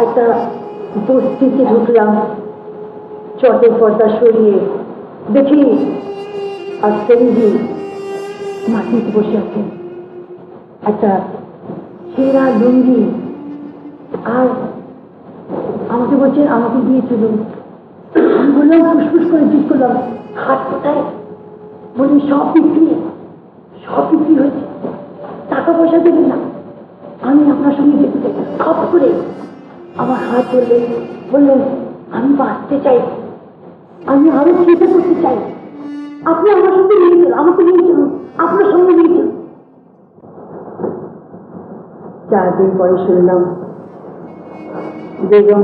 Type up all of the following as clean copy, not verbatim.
একটা বস্তিতে ঢুকলাম, চটের পর্দা সরিয়ে দেখি আর সেলিজি মাটিতে বসে আছেন, একটা ছেঁড়া লুঙ্গি, আর আমাকে বলছেন আমাকে দিয়ে চলুন। আমি বললাম, ফুসফুস করে জিজ্ঞেস করলাম, হাত কোথায়? বলি সব বিক্রি হয়েছে, টাকা পয়সা দেবেন না, আমি আপনার সঙ্গে যেতে চাই। খপ করে আমার হাত বললেন আমি বাঁচতে চাই, আমি আরো চিন্তা করতে চাই, আপনি আমার সঙ্গে নিয়ে চলুন, আমাকে নিয়ে চলুন, আপনার সঙ্গে নিয়ে চলুন। 4 দিন পরে শুনলাম বেগম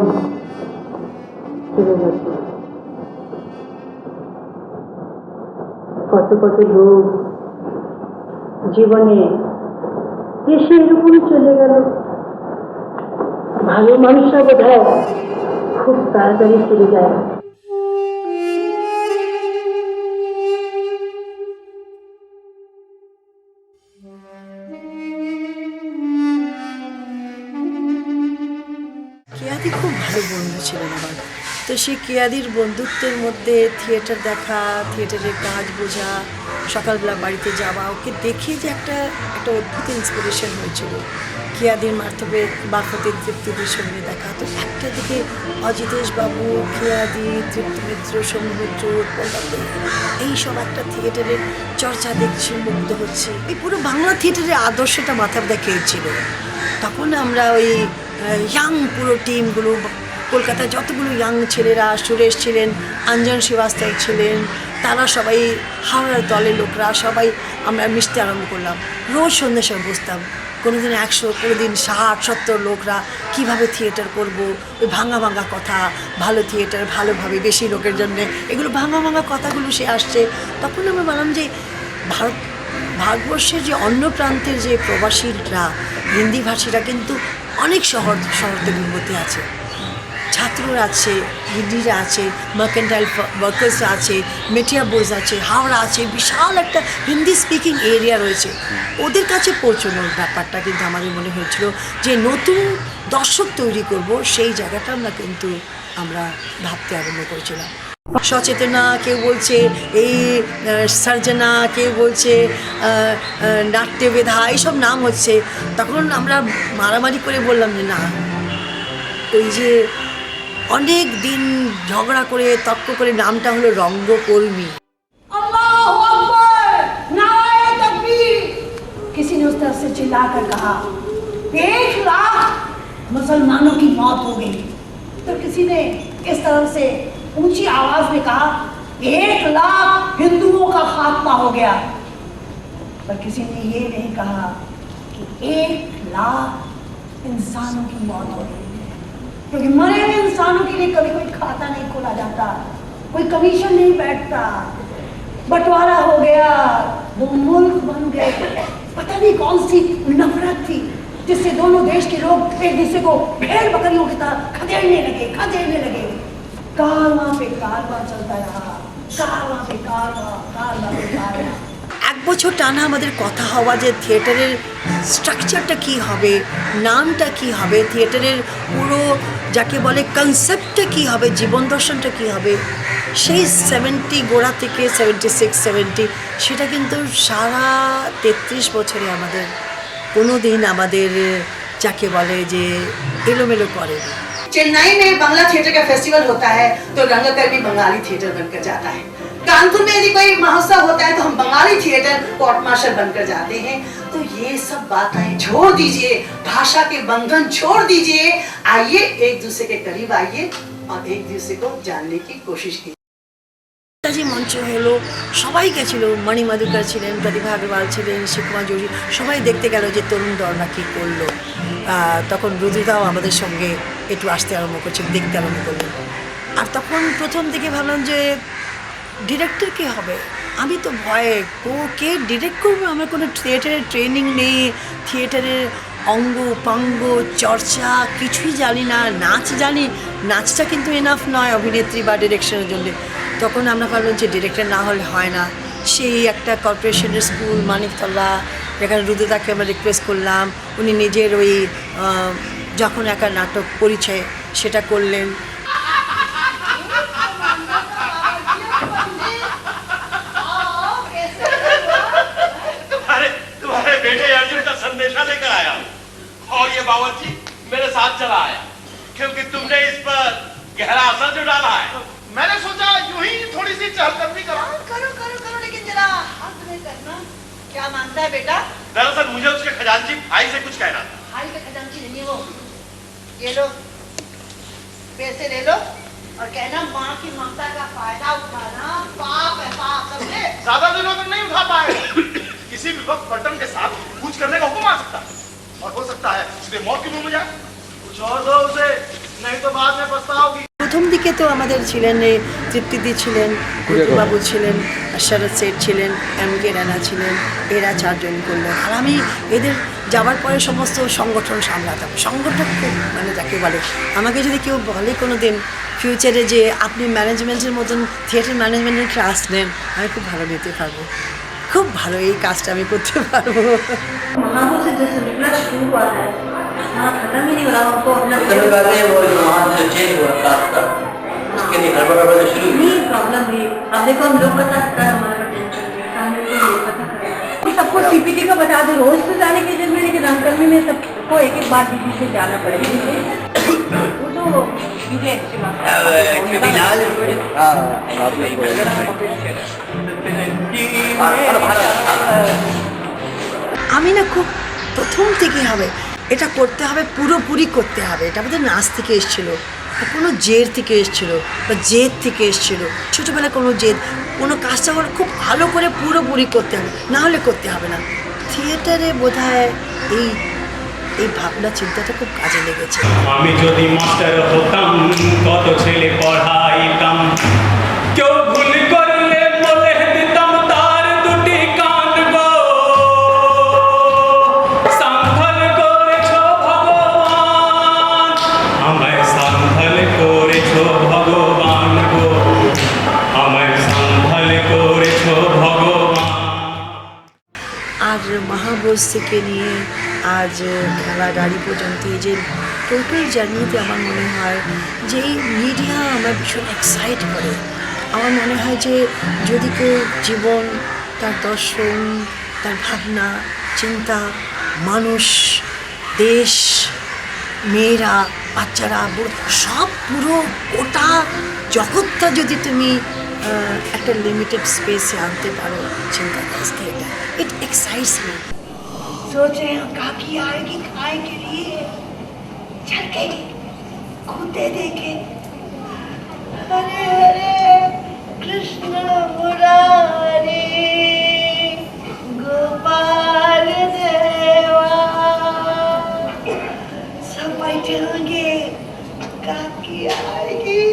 চলে গেছে। কত কত লোক জীবনে এসে এরকমই চলে গেল। ভালো মানুষরা বোধহয় খুব তাড়াতাড়ি চলে যায়। কেয়াদি খুব ভালো বন্ধু ছিলেন আমার। তো সেই কেয়াদির বন্ধুত্বের মধ্যে থিয়েটার দেখা, থিয়েটারের কাজ বোঝা, সকালবেলা বাড়িতে যাওয়া, ওকে দেখে যে একটা অদ্ভুত ইন্সপিরেশন হয়েছিল। কেয়াদির মারফতে তৃপ্তিদের সঙ্গে দেখা। তো একটা দিকে অজিতেশ বাবু, কেয়াদি, তৃপ্তি মিত্র, সৌম্য মিত্র, এইসব একটা থিয়েটারের চর্চা দেখছি, মুগ্ধ হচ্ছে। এই পুরো বাংলা থিয়েটারের আদর্শটা মাথার দেখেছিল। তখন আমরা ওই ইয়াং পুরো টিমগুলো, কলকাতায় যতগুলো ইয়াং ছেলেরা, সুরেশ ছিলেন, অঞ্জন শ্রীবাস্তব ছিলেন, তারা সবাই, হাওড়ার দলের লোকরা সবাই আমরা মিশতে আরম্ভ করলাম। রোজ সন্ধ্যার সময় বসতাম, কোনোদিন 100, কোনোদিন 60-70 লোকরা কীভাবে থিয়েটার করব, ওই ভাঙা কথা, ভালো থিয়েটার ভালোভাবে বেশি লোকের জন্যে, এগুলো ভাঙা কথাগুলো সে আসছে। তখন আমরা বললাম যে ভারতবর্ষের যে অন্য প্রান্তের যে প্রবাসীরা, হিন্দিভাষীরা কিন্তু অনেক শহর থেকে আছে, ছাত্ররা আছে, হিন্দিরা আছে, মার্কেন্টাইল ওয়ার্কার্সরা আছে, মেটিয়া বোর্ড আছে, হাওড়া আছে, বিশাল একটা হিন্দি স্পিকিং এরিয়া রয়েছে। ওদের কাছে পৌঁছানোর ব্যাপারটা কিন্তু আমাদের মনে হয়েছিল যে নতুন দর্শক তৈরি করব, সেই জায়গাটা আমরা ভাবতে আরম্ভ করেছিলাম। সচেতনা, কেউ বলছে এই সর্জনা, কেউ বলছে নাট্যবেধা, এইসব নাম হচ্ছে। তখন আমরা মারামারি করে বললাম যে না, ওই যে অনেক দিন ঝগড়া করে তর্ক করে নামটা হলো রঙ্গকর্মী। अल्लाहु अकबर, नारे तकबीर। किसी ने उस तरफ से चिल्लाकर कहा 1 लाख मुसलमानों की मौत हो गई, तो किसी ने इस तरफ से ऊंची आवाज में कहा 1 लाख हिंदुओं का खात्मा हो गया, पर किसी ने ये नहीं कहा कि 1 लाख इंसानों की मौत हो गई, क्योंकि मरे हुए इंसानों के लिए कभी कोई खाता नहीं खोला जाता, कोई कमीशन नहीं बैठता, बंटवारा हो गया, 2 मुल्क बन गए। पता नहीं कौन सी नफरत थी जिससे दोनों देश के लोग एक दूसरे को भेड़ बकरियों की तरह खदेड़ने लगे। कारवां पे कारवां चलता रहा, कारवां पे कारवां। 1 বছর টানা আমাদের কথা হওয়া যে থিয়েটারের স্ট্রাকচারটা কী হবে, নামটা কী হবে, থিয়েটারের পুরো যাকে বলে কনসেপ্টটা কী হবে, জীবন দর্শনটা কী হবে, সেই 70 গোড়া থেকে 76-70 সেটা কিন্তু সারা 33 বছরে আমাদের কোনো দিন আমাদের যাকে বলে যে এলোমেলো করেনি। चेन्नई में बांग्ला थिएटर का फेस्टिवल होता है तो रंगकर्मी बंगाली थिएटर बनकर जाता है। कानपुर में यदि कोई महोत्सव होता है तो हम बंगाली थिएटर कोर्ट मार्शल बनकर जाते हैं। तो ये सब बातें छोड़ दीजिए, भाषा के बंधन छोड़ दीजिए, आइए एक दूसरे के करीब आइए और एक दूसरे को जानने की कोशिश कीजिए। যে মঞ্চ হলো, সবাই গেছিল, মণি মাধুকর ছিলেন, প্রতিভা আগরওয়াল ছিলেন, শিবকুমার যোশী, সবাই দেখতে গেল যে তরুণ দর্না কী করলো। তখন রুদ্রদাও আমাদের সঙ্গে একটু আসতে আরম্ভ করছে, দেখতে আরম্ভ করলেন। আর তখন প্রথম দিকে ভাবলাম যে ডিরেক্টর কে হবে, আমি তো ভয়ে কে ডিরেক্ট করবো, আমার কোনো থিয়েটারের ট্রেনিং নেই, থিয়েটারের অঙ্গ উপাঙ্গ চর্চা কিছুই জানি না, নাচ জানি, নাচটা কিন্তু এনাফ নয় অভিনেত্রী বা ডিরেকশনের জন্য। তখন আমরা ভাবলাম যে ডিরেক্টর না হলে হয় না। সেই একটা কর্পোরেশনের স্কুল মানিকতলা, এখানে রুদ্রদাকে আমরা রিকোয়েস্ট করলাম, উনি নিজের ওই যখন একা নাটক পরিচয় সেটা করলেন। तुम्हारे बेटे अर्जुन का संदेशा लेकर आया हूँ और ये बावर्ची मेरे साथ चला आया क्योंकि तुमने इस पर गहरा असर जो डाला है। मैंने सोचा यूं ही थोड़ी सी चहलकदमी करो। करो करो करो, लेकिन जरा हाथ में करना। क्या मांगता है बेटा? दरअसल मुझे उसके खजांची भाई से कुछ कहना था। भाई का खजांची नहीं है वो। ये लो, पैसे ले लो और कहना माँ की ममता का फायदा उठाना। पाप है पाप, समझे? ज्यादा दिनों तक नहीं उठा पाए। किसी भी वक्त पलटन के साथ कुछ करने का हुक्म आ सकता है और हो सकता है उसके मौत की मुंह में जाए। कुछ और दो उसे, नहीं तो बाद में पछताओगी। প্রথম দিকে তো আমাদের ছিলেন তৃপ্তিদি ছিলেন, বাবু ছিলেন, শরৎ সেঠ ছিলেন, এম.কে. রানা ছিলেন, এরা চারজন করলেন। আর আমি এদের যাওয়ার পরে সমস্ত সংগঠন সামলাতাম। সংগঠন মানে যাকে বলে, আমাকে যদি কেউ বলে কোনো দিন ফিউচারে যে আপনি ম্যানেজমেন্টের মতন থিয়েটার ম্যানেজমেন্টের ক্লাস নেন, আমি খুব ভালো নিতে পারবো, খুব ভালো এই কাজটা আমি করতে পারবো। महाबू से जो सिलसिला शुरू हुआ है वहाँ खत्म ही नहीं हो रहा, हमको अपना कई बातें वो वहाँ से चेंज हुआ था, उसके लिए हड़बड़ शुरू हुई। नहीं प्रॉब्लम है। अब देखो हम लोग का था हमारा टेंशन सामने को ये पता करें। सबको सीपीटी का बता दो, रोज तो जाने की जरूरत नहीं, लेकिन रंगकर्मी में सबको एक एक बार बीच से जाना पड़ेगा। वो तो चीजें আমি না খুব প্রথম থেকে হবে এটা করতে হবে, পুরোপুরি করতে হবে। এটা আমাদের নাচ থেকে এসেছিলো, কোনো জেদ থেকে এসেছিলো বা জেদ থেকে এসেছিলো, ছোটোবেলায় কোনো জেদ, কোনো কাজটা আমার খুব ভালো করে পুরোপুরি করতে হবে, না হলে করতে হবে না। থিয়েটারে বোধহয় এই এই ভাবনা চিন্তাটা খুব কাজে লেগেছে। আমি যদি মাস্টার হতাম কত ছেলে পড়াইতাম, কেউ ভুল করলে বলে দিতাম তার দুটি কান গো। সান্ধাল করেছ ভগবান, আমায় সান্ধাল করেছ ভগবান গো, আমায় সান্ধাল করেছ ভগবান। আর মহাবোজ থেকে নিয়ে আজ খেলা গাড়ি পর্যন্ত এই যে টোটাল জার্নিতে আমার মনে হয় যে এই মিডিয়া আমার ভীষণ এক্সাইট করে। আমার মনে হয় যে যদি কেউ জীবন, তার দর্শন, তার ভাবনা, চিন্তা, মানুষ, দেশ, মেয়েরা, বাচ্চারা, সব পুরো ওটা জগৎটা যদি তুমি একটা লিমিটেড স্পেসে আনতে পারো চিন্তা করতে, এটা ইট এক্সাইটস মি। सोचे हम काकी आएगी खाए के लिए, चल के कूदे देखे। हरे हरे कृष्ण मुरारी गोपाल देवा, सब बैठे होंगे, काकी आएगी,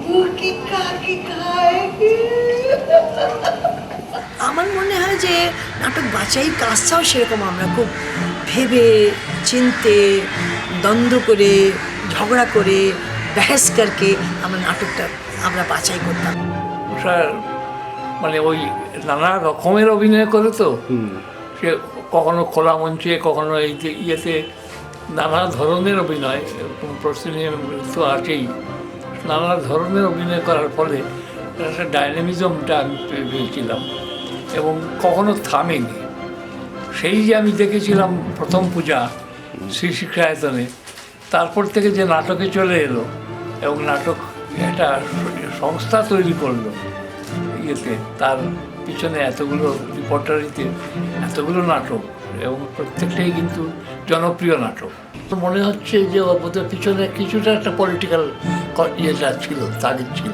भूखी काकी खाएगी। আমার মনে হয় যে নাটক বাছাই কাজটাও সেরকম আমরা খুব ভেবে চিনতে, দ্বন্দ্ব করে, ঝগড়া করে, বহস করকে আমরা নাটকটা আমরা বাছাই করতাম। মানে ওই নানা রকমের অভিনয় করে তো, সে কখনো খোলা মঞ্চে, কখনো এই যে ইয়েতে, নানা ধরনের অভিনয়, প্রশ্নে তো আছেই। নানা ধরনের অভিনয় করার ফলে একটা ডাইনামিজমটা আমি পেয়েছিলাম এবং কখনো থামেনি। সেই যে আমি দেখেছিলাম প্রথম পূজা শ্রী শিক্ষায়তনে, তারপর থেকে যে নাটকে চলে এলো এবং নাটক একটা সংস্থা তৈরি করলো ইয়েতে, তার পিছনে এতগুলো রিপোর্টারিতে এতগুলো নাটক এবং প্রত্যেকটাই কিন্তু জনপ্রিয় নাটক। মনে হচ্ছে যে ওদের পিছনে কিছুটা একটা পলিটিক্যাল ইয়েটা ছিল, তাগিদ ছিল।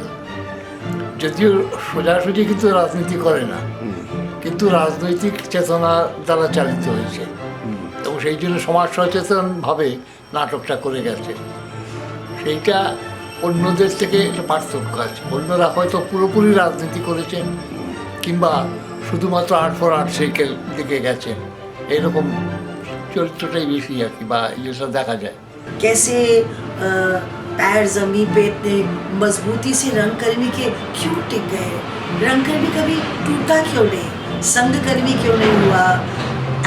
যদিও সোজাসুজি কিন্তু রাজনীতি করে না, কিন্তু রাজনৈতিক চেতনা দ্বারা চালিত হয়েছে এবং সেই জন্য সমাজ সচেতনভাবে নাটকটা করে গেছে। সেইটা অন্যদের থেকে একটা পার্থক্য আছে। অন্যরা হয়তো পুরোপুরি রাজনীতি করেছেন কিংবা শুধুমাত্র আর্ট ফর আর্ট সাইকেল দিকে গেছেন, এরকম চরিত্রটাই বেশি আর কি, বা ইয়েটা দেখা যায়। कैसे पैर जमीन पे इतने मजबूती से रंगकर्मी के क्यों टिक गए, रंगकर्मी कभी टूटा क्यों नहीं, संगकर्मी क्यों नहीं हुआ,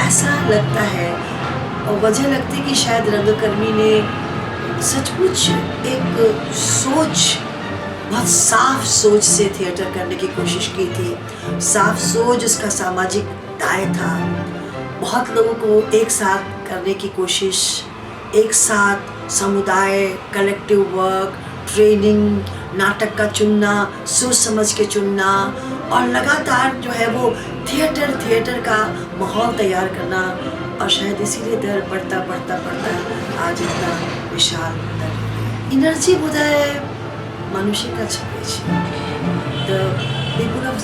ऐसा लगता है। और वजह लगती है कि शायद रंगकर्मी ने सचमुच एक सोच, बहुत साफ सोच से थिएटर करने की कोशिश की थी। साफ सोच, उसका सामाजिक दाय था, बहुत लोगों को एक साथ करने की कोशिश, एक साथ समुदाय, कलेक्टिव वर्क, ट्रेनिंग, नाटक का चुनना, सोच समझ के चुनना और लगातार जो है वो थिएटर का माहौल तैयार करना। और शायद इसीलिए दर बढ़ता बढ़ता बढ़ता आज इतना विशाल एनर्जी বোধহয় মানুষের কাছে পেয়েছি। দ্য পিপল অফ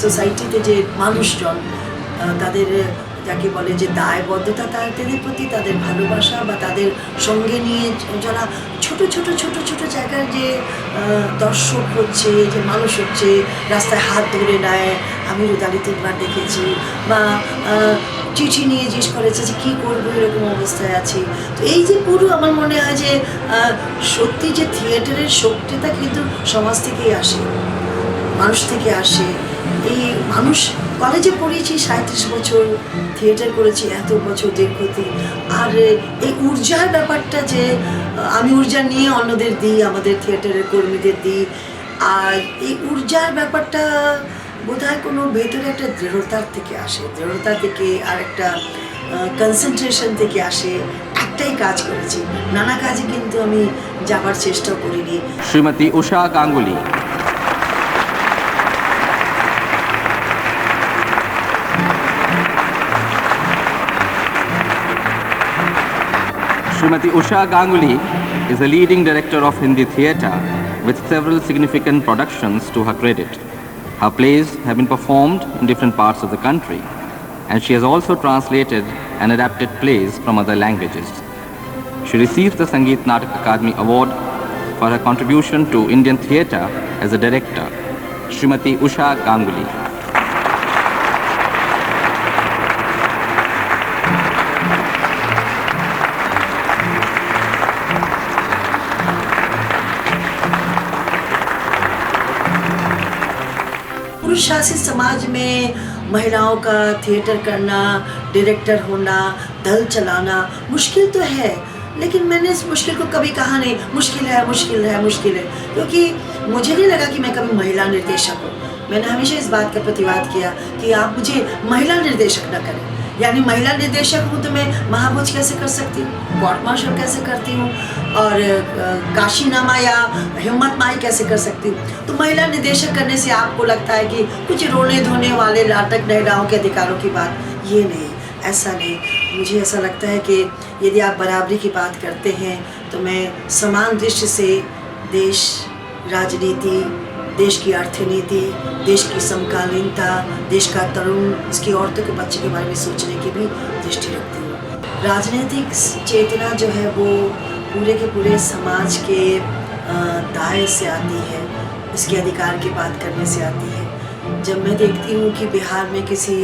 সোসাইটিতে যে মানুষজন, তাদের যাকে বলে যে দায়বদ্ধতা, তাদের প্রতি তাদের ভালোবাসা বা তাদের সঙ্গে নিয়ে যারা ছোট ছোট ছোট ছোট জায়গার যে দর্শক হচ্ছে, যে মানুষ হচ্ছে, রাস্তায় হাত ধরে নেয়, আমি রুদালি 3 বার দেখেছি, বা চিঠি নিয়ে জিজ্ঞেস করেছে যে কী করবো, এরকম অবস্থায় আছি। তো এই যে পুরো আমার মনে হয় যে সত্যি যে থিয়েটারের শক্তিটা কিন্তু সমাজ থেকেই আসে, মানুষ থেকে আসে। এই মানুষ, কলেজে পড়িয়েছি 37 বছর, থিয়েটার করেছি এত বছর দীর্ঘতি, আর এই ঊর্জার ব্যাপারটা যে আমি ঊর্জা নিয়ে অন্যদের দিই, আমাদের থিয়েটারের কর্মীদের দিই, আর এই ঊর্জার ব্যাপারটা বোধহয় কোনো ভেতরে একটা দৃঢ়তার থেকে আসে, দৃঢ়তা থেকে আর একটা কনসেন্ট্রেশন থেকে আসে। একটাই কাজ করেছি, নানা কাজে কিন্তু আমি যাবার চেষ্টা করিনি। Shrimati Usha Ganguly. Srimati Usha Ganguly is a leading director of Hindi theatre with several significant productions to her credit. Her plays have been performed in different parts of the country, and she has also translated and adapted plays from other languages. She received the Sangeet Natak Akademi Award for her contribution to Indian theatre as a director. Srimati Usha Ganguly. पुरुष शासित समाज में महिलाओं का theatre करना, director होना, दल चलाना मुश्किल तो है, लेकिन मैंने इस मुश्किल को कभी कहा नहीं मुश्किल है मुश्किल है मुश्किल है, क्योंकि मुझे नहीं लगा कि मैं कभी महिला निर्देशक हूँ। मैंने हमेशा इस बात का प्रतिवाद किया कि आप मुझे महिला निर्देशक न करें, यानी महिला निर्देशक हूँ तो मैं महाभोज कैसे कर सकती हूँ, कोर्ट मार्शल कैसे करती हूँ, और काशीनामा या हिम्मत माई कैसे कर सकती हूँ। तो महिला निर्देशक करने से आपको लगता है कि कुछ रोने धोने वाले नाटक महिलाओं के अधिकारों की बात, ये नहीं, ऐसा नहीं। मुझे ऐसा लगता है कि यदि आप बराबरी की बात करते हैं तो मैं समान दृष्टि से देश, राजनीति, देश की अर्थनीति, देश की समकालीनता, देश का तरुण, इसकी औरतों के बच्चे के बारे में सोचने की भी दृष्टि रखती हूँ। राजनीतिक चेतना जो है वो पूरे के पूरे समाज के दायरे से आती है, इसके अधिकार की बात करने से आती है। जब मैं देखती हूँ कि बिहार में किसी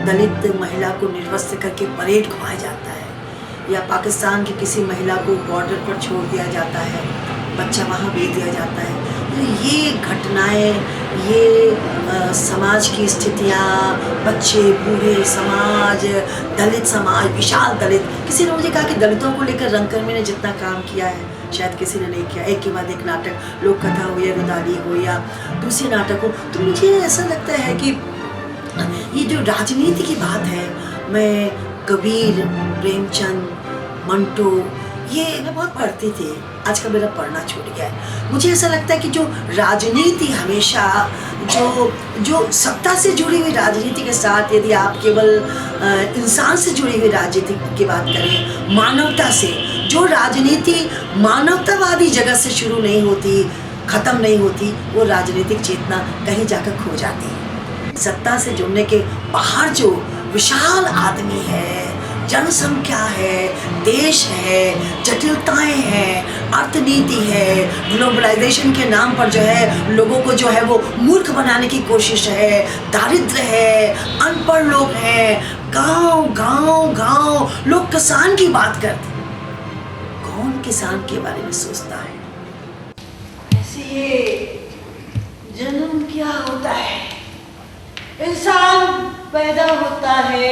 दलित महिला को निर्वस्त्र करके परेड घुमाया जाता है, या पाकिस्तान की किसी महिला को बॉर्डर पर छोड़ दिया जाता है, बच्चा वहाँ भेज दिया जाता है, तो ये घटनाएं, ये समाज की स्थितियाँ, बच्चे, बूढ़े, समाज, दलित समाज, विशाल दलित, किसी ने मुझे कहा कि दलितों को लेकर रंगकर्मी ने जितना काम किया है शायद किसी ने नहीं किया। एक के बाद एक नाटक, लोक कथा हो या रुदाली हो या दूसरे नाटक हो, तो मुझे ऐसा लगता है कि ये जो राजनीति की बात है, मैं कबीर, प्रेमचंद, मंटो, ये मैं बहुत पढ़ती थी, आजकल मेरा पढ़ना छूट गया है। मुझे ऐसा लगता है कि जो राजनीति हमेशा जो सत्ता से जुड़ी हुई राजनीति के साथ, यदि आप केवल इंसान से जुड़ी हुई राजनीति की बात करें, मानवता से, जो राजनीति मानवतावादी जगत से शुरू नहीं होती, ख़त्म नहीं होती, वो राजनीतिक चेतना कहीं जाकर खो जाती है। सत्ता से जुड़ने के बाहर जो विशाल आदमी है, जनसंख्या है, देश है, जटिलताएं हैं, अर्थनीति है, ग्लोबलाइजेशन के नाम पर जो है लोगों को जो है वो मूर्ख बनाने की कोशिश है, दारिद्र्य है, अनपढ़ लोग हैं, गांव गांव गांव लोग किसान की बात करते, कौन किसान के बारे में सोचता है? ऐसे ये जन्म क्या होता है? इंसान पैदा होता है,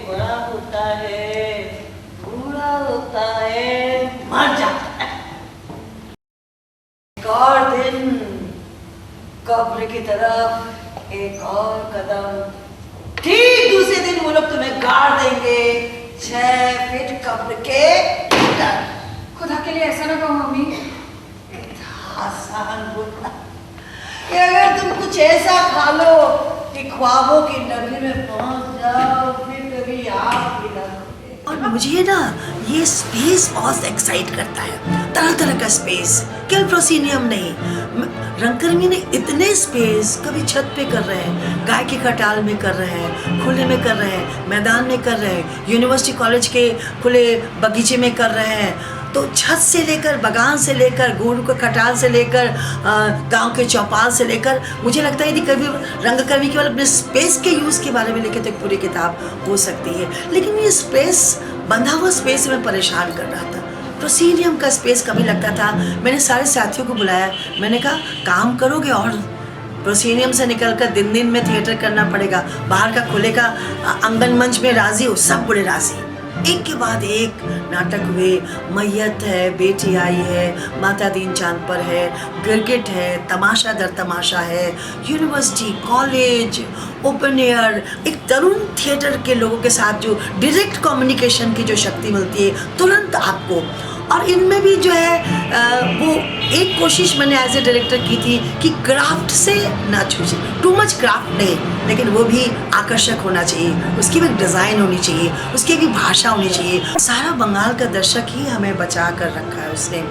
बड़ा होता है, होता है, मर जाता है। एक और दिन कब्र की तरफ एक और कदम, ठीक दूसरे दिन वो लोग तुम्हें गाड़ देंगे 6 फीट कब्र के अंदर। खुदा के लिए ऐसा ना कहो मम्मी। आसान बोलना कि अगर तुम कुछ ऐसा खा लो कि ख्वाबों की नगरी में पहुंच जाओ, फिर कभी आप भी ना सोचे। और मुझे ना ये स्पेस बहुत एक्साइट करता है, तरह तरह का स्पेस, केवल प्रोसीनियम नहीं। रंगकर्मी ने इतने स्पेस कभी छत पे कर रहे हैं, गाय के खटाल में कर रहे हैं, खुले में कर रहे हैं, मैदान में कर रहे हैं, यूनिवर्सिटी कॉलेज के खुले बगीचे में कर रहे हैं। तो छत से लेकर बगान से लेकर गुड़ के खटाल से लेकर गांव के चौपाल से लेकर, मुझे लगता है यदि कभी रंगकर्मी केवल अपने स्पेस के यूज़ के बारे में लिखे तो एक पूरी किताब हो सकती है। लेकिन ये स्पेस, बंधा हुआ स्पेस में परेशान कर रहा था। प्रोसीनियम का स्पेस कभी लगता था। मैंने सारे साथियों को बुलाया, मैंने कहा काम करोगे और प्रोसीनियम से निकलकर दिन दिन में थिएटर करना पड़ेगा। बाहर का खुले का आंगन मंच में राजी हो, सब बड़े राजी। एक के बाद एक नाटक हुए। मैयत है, बेटी आई है, माता दीन चांद पर है, गिरगिट है, तमाशा दर तमाशा है, यूनिवर्सिटी, कॉलेज, ओपन एयर, एक तरुण थिएटर के लोगों के साथ जो डायरेक्ट कम्युनिकेशन की जो शक्ति मिलती है तुरंत आपको। और इनमें भी जो है वो एक कोशिश मैंने एज ए डायरेक्टर की थी कि क्राफ्ट से ना छूटे, टू मच क्राफ्ट नहीं, लेकिन वो भी आकर्षक होना चाहिए, उसकी भी डिज़ाइन होनी चाहिए, उसकी भी भाषा होनी चाहिए। सारा बंगाल का दर्शक ही हमें बचा कर रखा है उसने।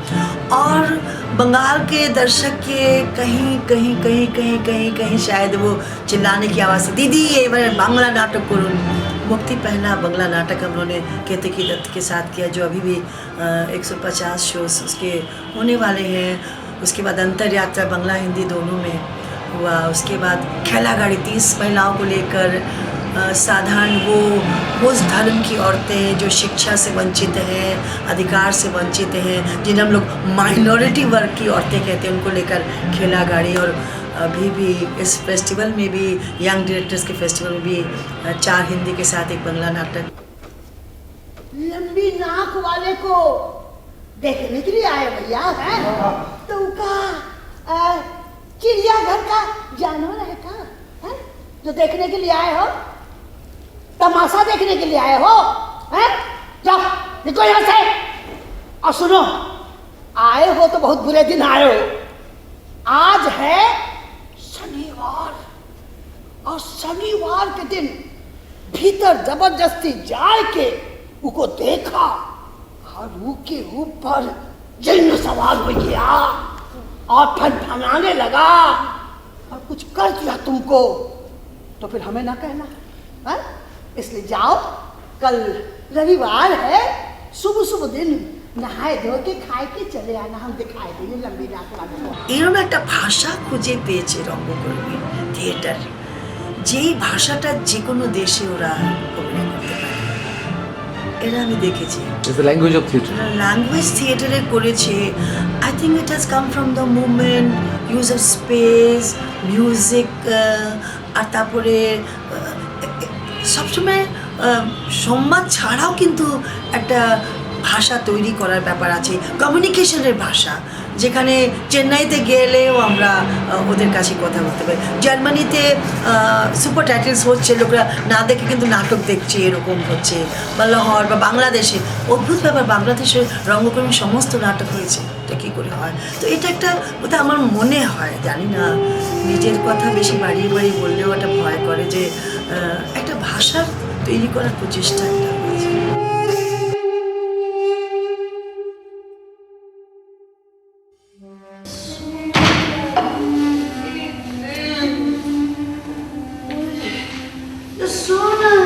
और बंगाल के दर्शक के कहीं कहीं कहीं कहीं कहीं कहीं शायद वो चिल्लाने की आवाज़, दीदी ये बांग्ला नाटक करूँ। मुक्ति पहला बंगला नाटक हम लोगों ने केतकी दत्त के साथ किया, जो अभी भी 150 शोज उसके होने वाले हैं। उसके बाद अंतर यात्रा बंगला हिंदी दोनों में हुआ। उसके बाद खेला गाड़ी 30 महिलाओं को लेकर, साधारण वो उस धर्म की औरतें जो शिक्षा से वंचित हैं, अधिकार से वंचित हैं, जिन्हें हम लोग माइनॉरिटी वर्ग की औरतें कहते हैं, उनको लेकर खेला गाड़ी। और अभी भी इस फेस्टिवल में भी, यंग डायरेक्टर्स के फेस्टिवल में भी 4 हिंदी के साथ एक बंगला नाटक। लंबी नाक वाले को देखने के लिए आए भैया है? तो का चिड़ियाघर का जानवर है का है? जो देखने के लिए आए हो, तमाशा देखने के लिए आए हो हैं? जाओ निकलो यहाँ से। और सुनो, आए हो तो बहुत बुरे दिन आए हो। आज है शनिवार, और शनिवार के दिन भीतर जबरदस्ती जाए के उको देखा और के ऊपर जिन्न सवार हो गया और फनाने लगा और कुछ कर दिया तुमको, तो फिर हमें ना कहना है? इसलिए जाओ, कल रविवार है, सुबह सुबह दिन नहाए धो के खाए के चले आना, हम दिखाई देंगे लंबी रात वाले। এরকম একটা ভাষা খুঁজে পেয়েছে রঙ্গকর্মী থিয়েটার, যেই ভাষাটা যে কোনো দেশে ওরা অভিনয় করতে পারে। এটা আমি দেখেছি। It's the language of theatre. Language থিয়েটারে করেছে। I think it has come from the movement, use of space, music, আর তারপরে সবসময় সংবাদ ছাড়াও কিন্তু একটা ভাষা তৈরি করার ব্যাপার আছে, কমিউনিকেশনের ভাষা, যেখানে চেন্নাইতে গেলেও আমরা ওদের কাছে কথা বলতে পারি। জার্মানিতে সুপার টাইটেলস হচ্ছে, লোকরা না দেখে কিন্তু নাটক দেখছে, এরকম হচ্ছে। বা লাহোর বা বাংলাদেশে অদ্ভুত ব্যাপার, বাংলাদেশে রঙ্গকর্মী সমস্ত নাটক হয়েছে, এটা কী করে হয়? তো এটা একটা ওটা আমার মনে হয়, জানি না, নিজের কথা বেশি বাড়িয়ে বাড়িয়ে বললেও একটা ভয় করে, যে একটা ভাষা তৈরি করার প্রচেষ্টা একটা হয়েছে। सोना